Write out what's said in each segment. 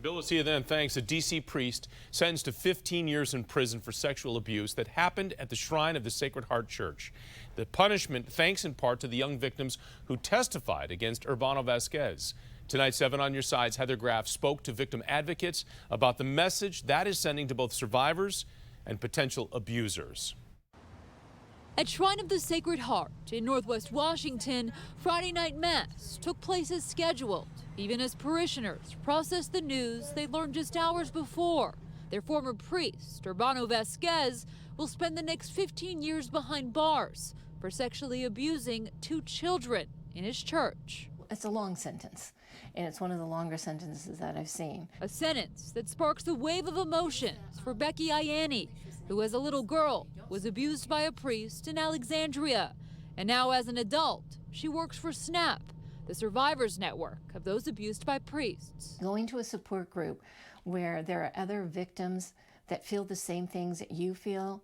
Bill Lucia then thanks a D.C. priest sentenced to 15 years in prison for sexual abuse that happened at the shrine of the Sacred Heart Church. The punishment thanks in part to the young victims who testified against Urbano Vasquez. Tonight, 7 on Your Side's Heather Graff spoke to victim advocates about the message that is sending to both survivors and potential abusers. At Shrine of the Sacred Heart in Northwest Washington, Friday night mass took place as scheduled, even as parishioners processed the news they learned just hours before. Their former priest, Urbano Vasquez, will spend the next 15 years behind bars for sexually abusing 2 children in his church. It's a long sentence, and it's one of the longer sentences that I've seen. A sentence that sparks a wave of emotions for Becky Ianni, who as a little girl was abused by a priest in Alexandria. And now as an adult, she works for SNAP, the survivors network of those abused by priests. Going to a support group where there are other victims that feel the same things that you feel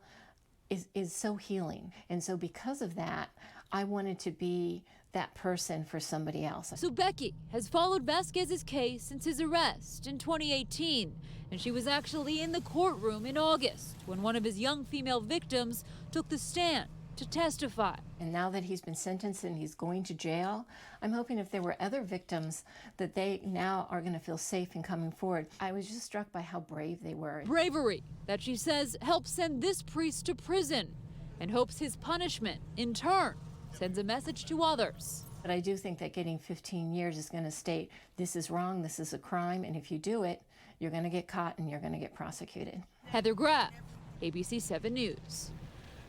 is so healing. And so because of that, I wanted to be that person for somebody else. So Becky has followed Vasquez's case since his arrest in 2018, and she was actually in the courtroom in August when one of his young female victims took the stand to testify. And now that he's been sentenced and he's going to jail, I'm hoping if there were other victims that they now are going to feel safe in coming forward. I was just struck by how brave they were. Bravery that she says helps send this priest to prison, and hopes his punishment, in turn, sends a message to others. But I do think that getting 15 years is going to state this is wrong, this is a crime, and if you do it, you're going to get caught and you're going to get prosecuted. Heather Graff, ABC 7 News.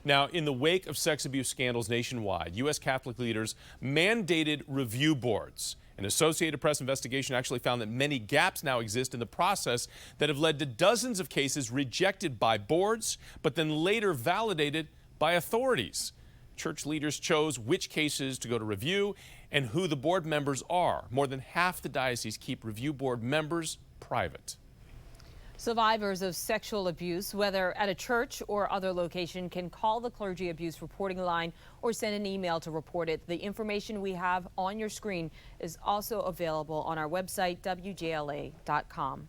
Now, in the wake of sex abuse scandals nationwide, U.S. Catholic leaders mandated review boards. An Associated Press investigation actually found that many gaps now exist in the process that have led to dozens of cases rejected by boards, but then later validated by authorities. Church leaders chose which cases to go to review and who the board members are. More than half the dioceses keep review board members private. Survivors of sexual abuse, whether at a church or other location, can call the Clergy Abuse Reporting Line or send an email to report it. The information we have on your screen is also available on our website, WJLA.com.